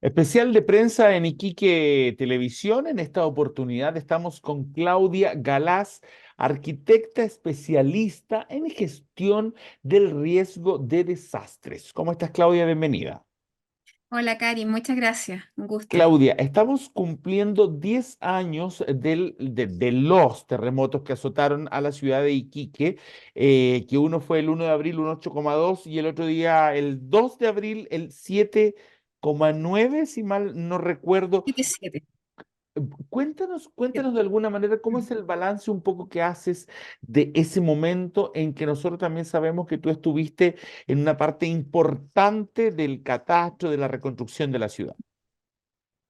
Especial de prensa en Iquique Televisión. En esta oportunidad estamos con Claudia Galás, arquitecta especialista en gestión del riesgo de desastres. ¿Cómo estás, Claudia? Bienvenida. Hola, Cari, muchas gracias. Un gusto. Claudia, estamos cumpliendo 10 años de los terremotos que azotaron a la ciudad de Iquique, que uno fue el 1 de abril, un 8,2, y el otro día, el 2 de abril, el 7,9, si mal no recuerdo. 7-7. Cuéntanos de alguna manera cómo es el balance un poco que haces de ese momento en que nosotros también sabemos que tú estuviste en una parte importante del catastro, de la reconstrucción de la ciudad.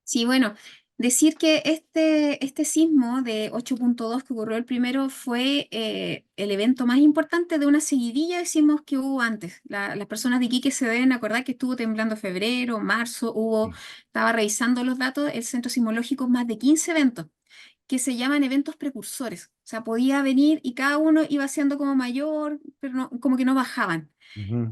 Sí, bueno, decir que este sismo de 8,2 que ocurrió el primero fue el evento más importante de una seguidilla de sismos que hubo antes. Las personas de Iquique se deben acordar que estuvo temblando febrero, marzo, Sí. estaba revisando los datos, el Centro Sismológico, más de 15 eventos que se llaman eventos precursores. O sea, podía venir y cada uno iba siendo como mayor, pero como que no bajaban. Ujú.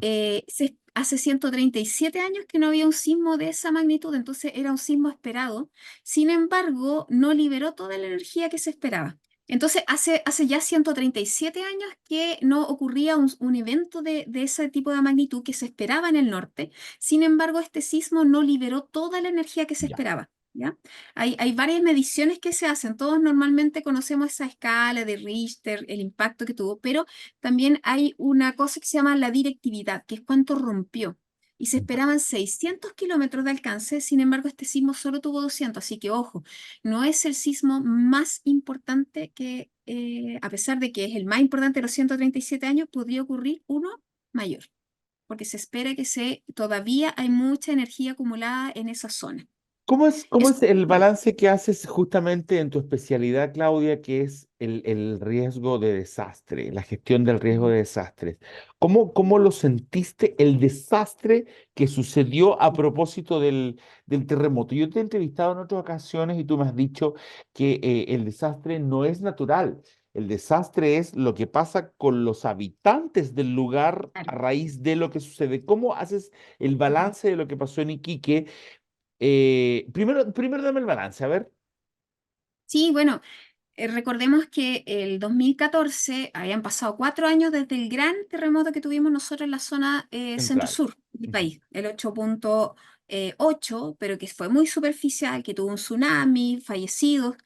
Hace 137 años que no había un sismo de esa magnitud, entonces era un sismo esperado. Sin embargo, no liberó toda la energía que se esperaba. Entonces, hace ya 137 años que no ocurría un evento de ese tipo de magnitud que se esperaba en el norte. Sin embargo, este sismo no liberó toda la energía que se Ya. esperaba. ¿Ya? Hay varias mediciones que se hacen. Todos normalmente conocemos esa escala de Richter, el impacto que tuvo, pero también hay una cosa que se llama la directividad, que es cuánto rompió. Y se esperaban 600 kilómetros de alcance, sin embargo, este sismo solo tuvo 200, así que ojo, no es el sismo más importante que, a pesar de que es el más importante de los 137 años, podría ocurrir uno mayor, porque se espera que todavía hay mucha energía acumulada en esa zona. ¿Cómo Eso, es el balance que haces justamente en tu especialidad, Claudia, que es el riesgo de desastre, la gestión del riesgo de desastres? ¿Cómo lo sentiste el desastre que sucedió a propósito del terremoto? Yo te he entrevistado en otras ocasiones y tú me has dicho que el desastre no es natural. El desastre es lo que pasa con los habitantes del lugar a claro. raíz de lo que sucede. ¿Cómo haces el balance de lo que pasó en Iquique? Primero dame el balance, a ver. Sí, bueno, recordemos que el 2014 habían pasado 4 años desde el gran terremoto que tuvimos nosotros en la zona Central. centro-sur del Ujú. país, el 8,8, pero que fue muy superficial, que tuvo un tsunami, fallecidos.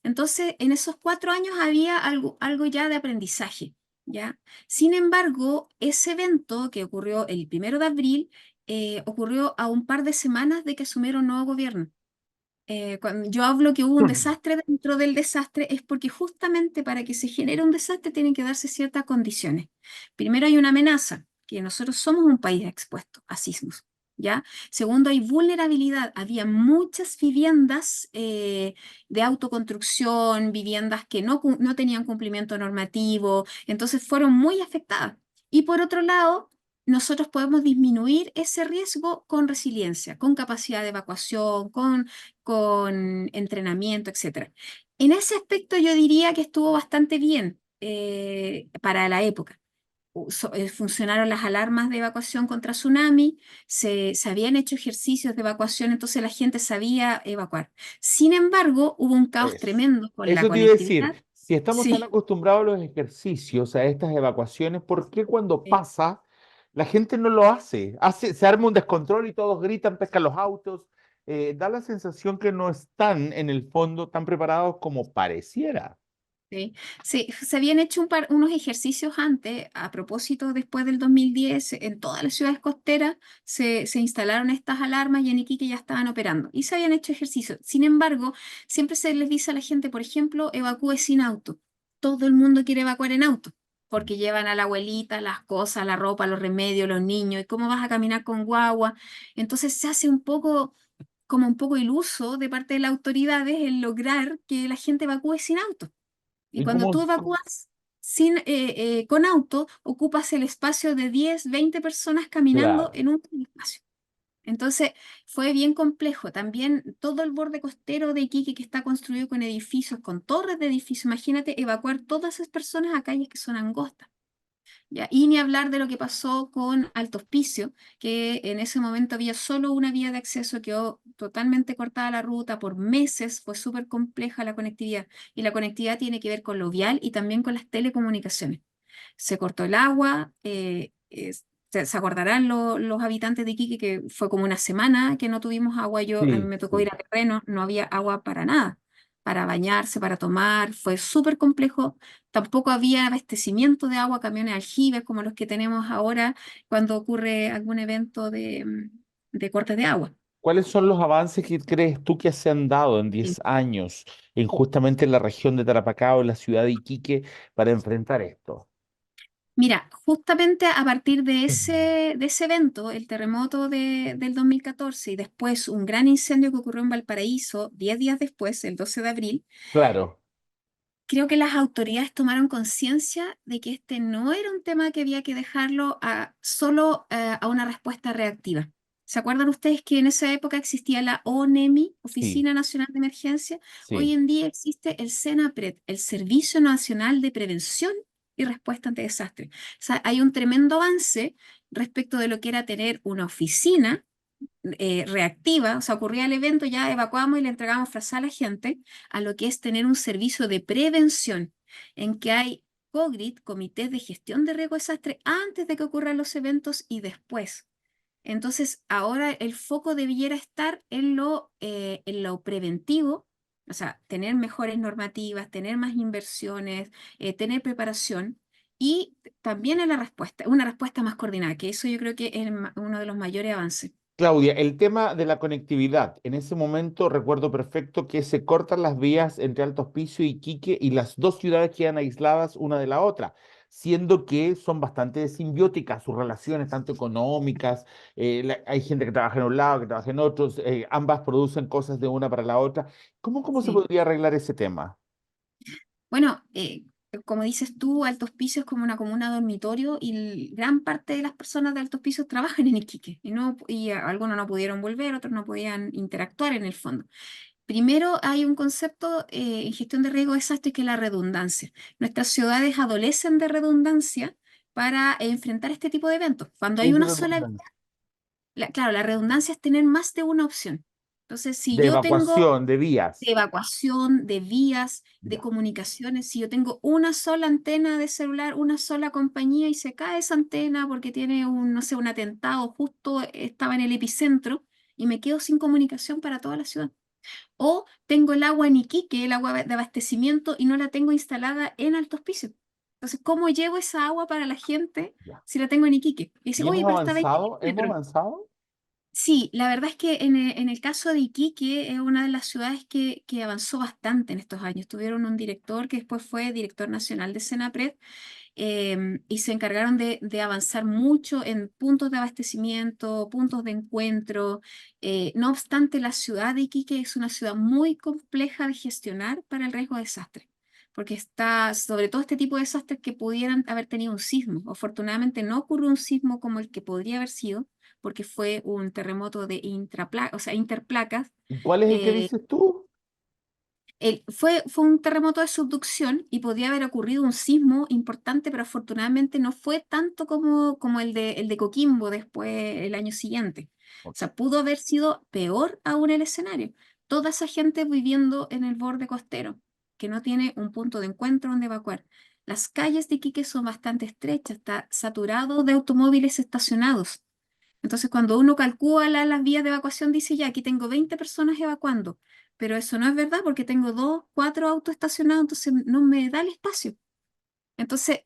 Entonces, en esos 4 años había algo ya de aprendizaje, ¿ya? Sin embargo, ese evento que ocurrió el 1 de abril, ocurrió a un par de semanas de que asumiera un nuevo gobierno. Cuando yo hablo que hubo un desastre dentro del desastre, es porque justamente para que se genere un desastre tienen que darse ciertas condiciones. Primero hay una amenaza, que nosotros somos un país expuesto a sismos, ¿ya? Segundo, hay vulnerabilidad. Había muchas viviendas de autoconstrucción, viviendas que no tenían cumplimiento normativo, entonces fueron muy afectadas. Y por otro lado, nosotros podemos disminuir ese riesgo con resiliencia, con capacidad de evacuación, con entrenamiento, etcétera. En ese aspecto yo diría que estuvo bastante bien para la época. Funcionaron las alarmas de evacuación contra tsunami, se habían hecho ejercicios de evacuación, entonces la gente sabía evacuar. Sin embargo, hubo un caos Eso. tremendo con la Eso te iba a conectividad. decir, si estamos tan Sí. acostumbrados a los ejercicios, a estas evacuaciones, ¿por qué cuando Sí. pasa la gente no lo hace? Se arma un descontrol y todos gritan, pescan los autos. Da la sensación que no están en el fondo tan preparados como pareciera. Sí, sí, se habían hecho unos ejercicios antes, a propósito, después del 2010, en todas las ciudades costeras se instalaron estas alarmas y en Iquique ya estaban operando y se habían hecho ejercicios. Sin embargo, siempre se les dice a la gente, por ejemplo, evacúe sin auto. Todo el mundo quiere evacuar en auto porque llevan a la abuelita las cosas, la ropa, los remedios, los niños, y cómo vas a caminar con guagua. Entonces se hace como un poco iluso de parte de las autoridades el lograr que la gente evacúe sin auto. Y ¿Y cuando tú evacúas con auto, ocupas el espacio de 10, 20 personas caminando Claro. en un espacio. Entonces, fue bien complejo. También todo el borde costero de Iquique que está construido con edificios, con torres de edificios. Imagínate evacuar todas esas personas a calles que son angostas. ¿ya? Y ni hablar de lo que pasó con Alto Hospicio, que en ese momento había solo una vía de acceso, quedó totalmente cortada la ruta por meses, fue súper compleja la conectividad. Y la conectividad tiene que ver con lo vial y también con las telecomunicaciones. Se cortó el agua, se acordarán los habitantes de Iquique que fue como una semana que no tuvimos agua. A mí Sí, me tocó ir sí. a terreno, no había agua para nada, para bañarse, para tomar, fue súper complejo. Tampoco había abastecimiento de agua, camiones aljibes como los que tenemos ahora cuando ocurre algún evento de corte de agua. ¿Cuáles son los avances que crees tú que se han dado en Sí. 10 años en justamente en la región de Tarapacá o en la ciudad de Iquique para enfrentar esto? Mira, justamente a partir Ujú. de ese evento, el terremoto del 2014 y después un gran incendio que ocurrió en Valparaíso, 10 días después, el 12 de abril, Claro, creo que las autoridades tomaron conciencia de que este no era un tema que había que dejarlo solo a una respuesta reactiva. ¿Se acuerdan ustedes que en esa época existía la ONEMI, sí, Oficina Nacional de Emergencia? Hoy sí. en día existe el SENAPRED, el Servicio Nacional de Prevención y Respuesta ante Desastres. O sea, hay un tremendo avance respecto de lo que era tener una oficina reactiva, o sea, ocurría el evento, ya evacuamos y le entregamos frazada a la gente, a lo que es tener un servicio de prevención, en que hay COGRID, comités de gestión de riesgo de desastre, antes de que ocurran los eventos y después. Entonces, ahora el foco debiera estar en lo preventivo, o sea, tener mejores normativas, tener más inversiones, tener preparación y también en la respuesta, una respuesta más coordinada, que eso yo creo que es uno de los mayores avances. Claudia, el tema de la conectividad. En ese momento recuerdo perfecto que se cortan las vías entre Alto Hospicio y Iquique y las dos ciudades quedan aisladas una de la otra, siendo que son bastante simbióticas sus relaciones, tanto económicas, hay gente que trabaja en un lado, que trabaja en otros, ambas producen cosas de una para la otra. ¿Cómo se Sí. podría arreglar ese tema? Bueno, como dices tú, Altos Pisos es como una comuna dormitorio y gran parte de las personas de Altos Pisos trabajan en Iquique y, no, algunos no pudieron volver, otros no podían interactuar en el fondo. Primero hay un concepto en gestión de riesgo de desastre que es la redundancia. Nuestras ciudades adolecen de redundancia para enfrentar este tipo de eventos. Cuando ¿Qué hay es una sola, redundancia? claro, la redundancia es tener más de una opción. Entonces, si De yo tengo evacuación, de de vías. evacuación, de vías, de Ya. comunicaciones. Si yo tengo una sola antena de celular, una sola compañía y se cae esa antena porque tiene un, no sé, un atentado, justo estaba en el epicentro y me quedo sin comunicación para toda la ciudad. O tengo el agua en Iquique, el agua de abastecimiento, y no la tengo instalada en Alto Hospicio. Entonces, ¿cómo llevo esa agua para la gente Ya. si la tengo en Iquique? Y dice, ¿Y hemos oye, pero está a 20 avanzado? ¿Hemos kilómetros. avanzado? Sí, la verdad es que en el caso de Iquique es una de las ciudades que avanzó bastante en estos años. Tuvieron un director que después fue director nacional de Senapred y se encargaron de avanzar mucho en puntos de abastecimiento, puntos de encuentro. No obstante, la ciudad de Iquique es una ciudad muy compleja de gestionar para el riesgo de desastre, porque está sobre todo este tipo de desastres que pudieran haber tenido un sismo. Afortunadamente no ocurrió un sismo como el que podría haber sido, porque fue un terremoto de o sea, interplacas. ¿Y cuál es el que eh, dices tú? fue un terremoto de subducción y podría haber ocurrido un sismo importante, pero afortunadamente no fue tanto como el de Coquimbo después, el año siguiente. O Ok. sea, pudo haber sido peor aún el escenario. Toda esa gente viviendo en el borde costero, que no tiene un punto de encuentro donde evacuar. Las calles de Iquique son bastante estrechas, está saturado de automóviles estacionados. Entonces, cuando uno calcula las vías de evacuación, dice ya, aquí tengo 20 personas evacuando, pero eso no es verdad porque tengo dos, cuatro autos estacionados, entonces no me da el espacio. Entonces,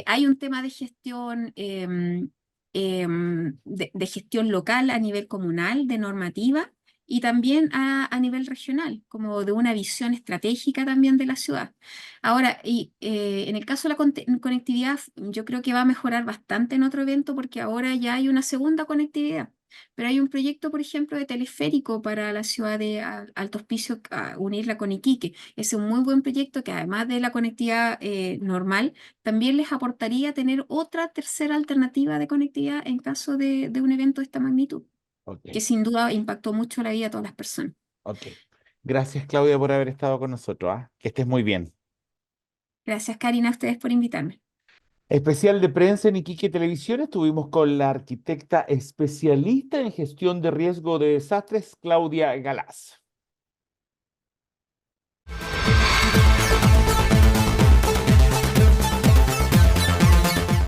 hay un tema de gestión, de gestión local a nivel comunal, de normativa, y también a nivel regional, como de una visión estratégica también de la ciudad. Ahora, en el caso de la conectividad, yo creo que va a mejorar bastante en otro evento porque ahora ya hay una segunda conectividad. Pero hay un proyecto, por ejemplo, de teleférico para la ciudad de Alto Hospicio, unirla con Iquique. Es un muy buen proyecto que además de la conectividad normal, también les aportaría tener otra tercera alternativa de conectividad en caso de un evento de esta magnitud, Ok, que sin duda impactó mucho la vida de todas las personas. ok. Gracias, Claudia, por haber estado con nosotros, ¿ah? Que estés muy bien. Gracias, Karina, a ustedes por invitarme. Especial de prensa en Iquique Televisión. Estuvimos con la arquitecta especialista en gestión de riesgo de desastres, Claudia Galás.